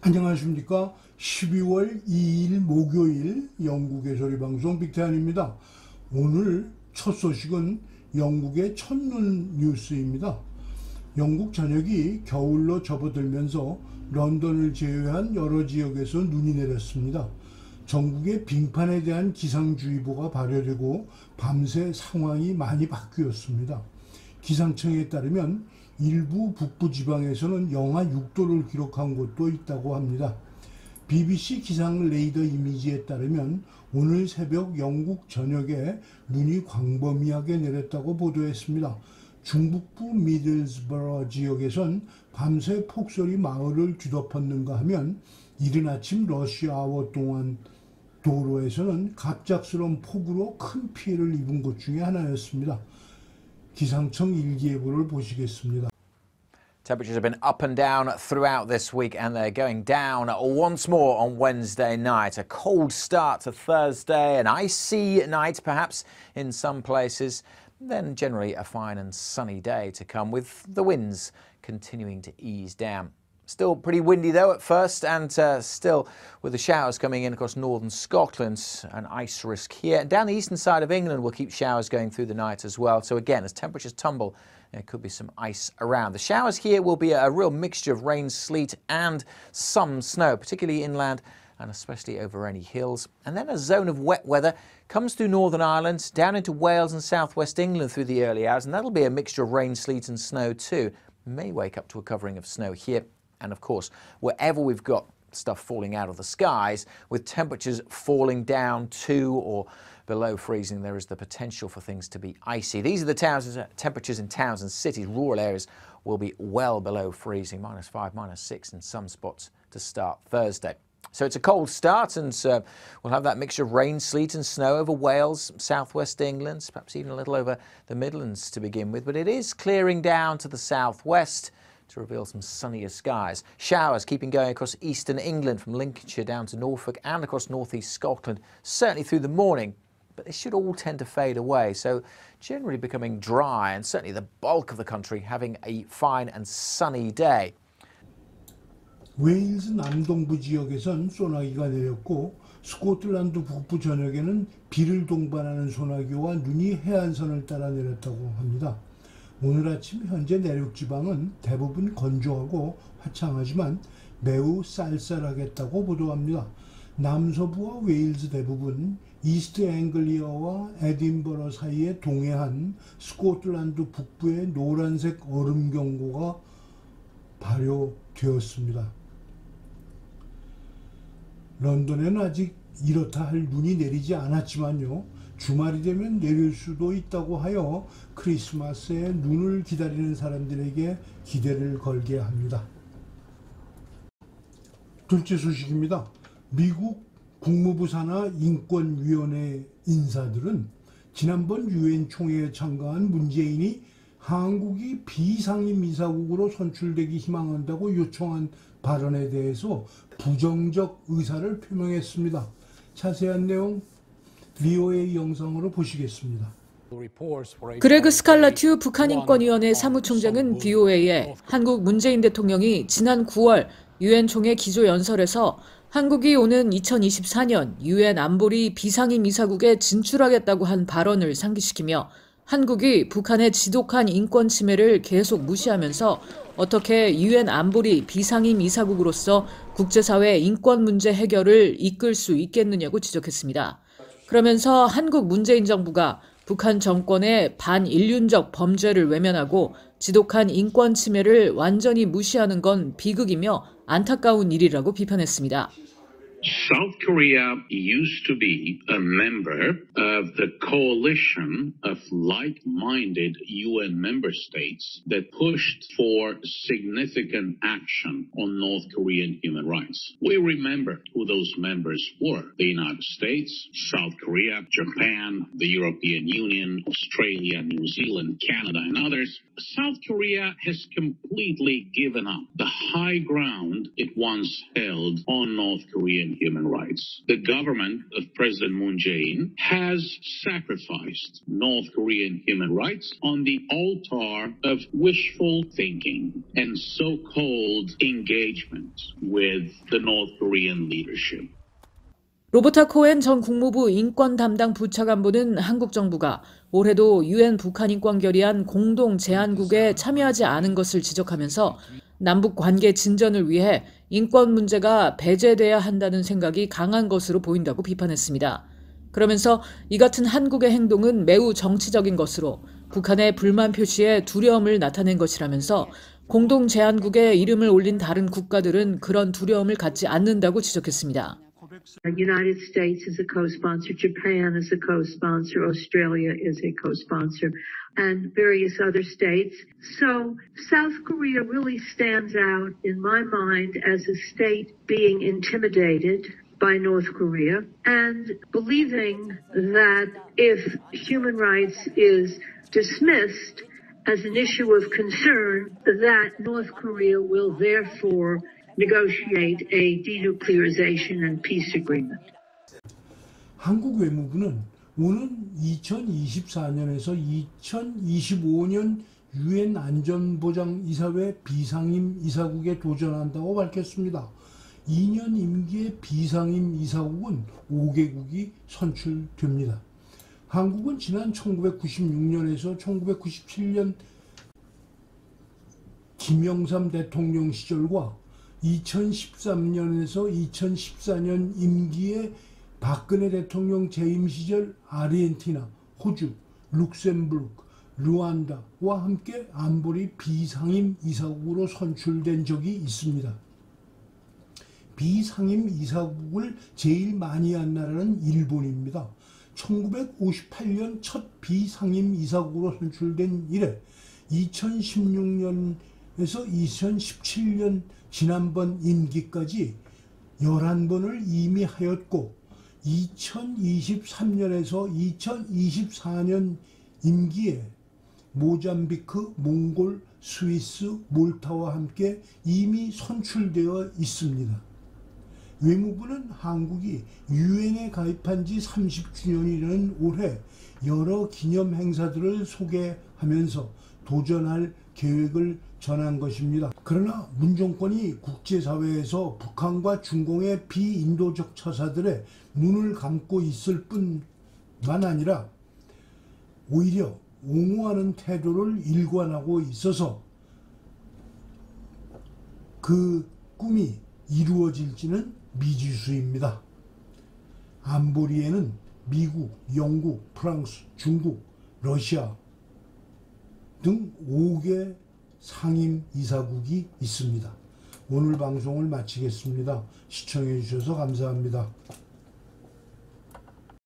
안녕하십니까. 12월 2일 목요일 영국의 소리방송 빅태환입니다. 오늘 첫 소식은 영국의 첫눈 뉴스입니다. 영국 전역이 겨울로 접어들면서 런던을 제외한 여러 지역에서 눈이 내렸습니다. 전국에 빙판에 대한 기상주의보가 발효되고 밤새 상황이 많이 바뀌었습니다. 기상청에 따르면 일부 북부 지방에서는 영하 6도를 기록한 곳도 있다고 합니다. BBC 기상 레이더 이미지에 따르면 오늘 새벽 영국 전역에 눈이 광범위하게 내렸다고 보도했습니다. 중북부 미들스버러 지역에선 밤새 폭설이 마을을 뒤덮었는가 하면 이른 아침 러시아워 동안 도로에서는 갑작스러운 폭우로 큰 피해를 입은 곳 중에 하나였습니다. 기상청 일기예보를 보시겠습니다. Temperatures have been up and down throughout this week, and they're going down once more on Wednesday night. A cold start to Thursday, an icy night perhaps in some places, then generally a fine and sunny day to come with the winds continuing to ease down. Still pretty windy though at first, and still with the showers coming in across northern Scotland, an ice risk here. And down the eastern side of England we'll keep showers going through the night as well. So again, as temperatures tumble, there could be some ice around. The showers here will be a real mixture of rain, sleet and some snow, particularly inland and especially over any hills. And then a zone of wet weather comes through Northern Ireland, down into Wales and southwest England through the early hours, and that'll be a mixture of rain, sleet and snow too. May wake up to a covering of snow here. And of course, wherever we've got stuff falling out of the skies, with temperatures falling down to or below freezing, there is the potential for things to be icy. These are the temperatures in towns and cities. Rural areas will be well below freezing, -5, -6 in some spots to start Thursday. So it's a cold start, and we'll have that mixture of rain, sleet and snow over Wales, southwest England, perhaps even a little over the Midlands to begin with. But it is clearing down to the southwest to reveal some sunnier skies. Showers keeping going across eastern England from Lincolnshire down to Norfolk and across northeast Scotland, certainly through the morning, but they should all tend to fade away, so generally becoming dry, and certainly the bulk of the country having a fine and sunny day. 웨일즈 남동부 지역에선 소나기가 내렸고 스코틀랜드 북부 전역에는 비를 동반하는 소나기와 눈이 해안선을 따라 내렸다고 합니다. 오늘 아침 현재 내륙 지방은 대부분 건조하고 화창하지만 매우 쌀쌀하겠다고 보도합니다. 남서부와 웨일즈 대부분, 이스트 앵글리어와 에딘버러 사이에 동해안, 스코틀랜드 북부에 노란색 얼음 경보가 발효되었습니다. 런던에는 아직 이렇다 할 눈이 내리지 않았지만요. 주말이 되면 내릴 수도 있다고 하여 크리스마스에 눈을 기다리는 사람들에게 기대를 걸게 합니다. 둘째 소식입니다. 미국 국무부 산하 인권위원회 인사들은 지난번 유엔 총회에 참가한 문재인이 한국이 비상임 이사국으로 선출되기 희망한다고 요청한 발언에 대해서 부정적 의사를 표명했습니다. 자세한 내용 VOA 영상으로 보시겠습니다. 그레그 스칼라튜 북한인권위원회 사무총장은 VOA에 한국 문재인 대통령이 지난 9월 유엔 총회 기조연설에서 한국이 오는 2024년 유엔 안보리 비상임 이사국에 진출하겠다고 한 발언을 상기시키며 한국이 북한의 지독한 인권 침해를 계속 무시하면서 어떻게 유엔 안보리 비상임 이사국으로서 국제사회 인권 문제 해결을 이끌 수 있겠느냐고 지적했습니다. 그러면서 한국 문재인 정부가 북한 정권의 반인륜적 범죄를 외면하고 지독한 인권 침해를 완전히 무시하는 건 비극이며 안타까운 일이라고 비판했습니다. South Korea used to be a member of the coalition of like-minded UN member states that pushed for significant action on North Korean human rights. We remember who those members were: the United States, South Korea, Japan, the European Union, Australia, New Zealand, Canada, and others. South Korea has completely given up the high ground it once held on North Korean Korean human rights. The government of President Moon Jae-in has sacrificed North Korean human rights on the altar of wishful thinking and so-called engagement with the North Korean leadership. 로버타 코엔 전 국무부 인권 담당 부차관보는 한국 정부가 올해도 유엔 북한 인권 결의안 공동 제안국에 참여하지 않은 것을 지적하면서 남북 관계 진전을 위해 인권 문제가 배제돼야 한다는 생각이 강한 것으로 보인다고 비판했습니다. 그러면서 이 같은 한국의 행동은 매우 정치적인 것으로 북한의 불만 표시에 두려움을 나타낸 것이라면서 공동 제안국에 이름을 올린 다른 국가들은 그런 두려움을 갖지 않는다고 지적했습니다. The United States is a co-sponsor, Japan is a co-sponsor, Australia is a co-sponsor, and various other states. So South Korea really stands out in my mind as a state being intimidated by North Korea and believing that if human rights is dismissed as an issue of concern, that North Korea will therefore negotiate a denuclearization and peace agreement. 한국 외무부는 오는 2024년에서 2025년 유엔 안전보장이사회 비상임 이사국에 도전한다고 밝혔습니다. 2년 임기의 비상임 이사국은 5개국이 선출됩니다. 한국은 지난 1996년에서 1997년 김영삼 대통령 시절과 2013년에서 2014년 임기의 박근혜 대통령 재임 시절 아르헨티나, 호주, 룩셈부르크, 르완다와 함께 안보리 비상임 이사국으로 선출된 적이 있습니다. 비상임 이사국을 제일 많이 한 나라는 일본입니다. 1958년 첫 비상임 이사국으로 선출된 이래 2016년에서 2017년 지난번 임기까지 11번을 이미 하였고 2023년에서 2024년 임기에 모잠비크, 몽골, 스위스, 몰타와 함께 이미 선출되어 있습니다. 외무부는 한국이 유엔에 가입한 지 30주년이라는 올해 여러 기념 행사들을 소개하면서 도전할 계획을 전한 것입니다. 그러나 문 정권이 국제사회에서 북한과 중공의 비인도적 처사들에 눈을 감고 있을 뿐만 아니라 오히려 옹호하는 태도를 일관하고 있어서 그 꿈이 이루어질지는 미지수입니다. 안보리에는 미국, 영국, 프랑스, 중국, 러시아 등 5개 상임 이사국이 있습니다. 오늘 방송을 마치겠습니다. 시청해 주셔서 감사합니다.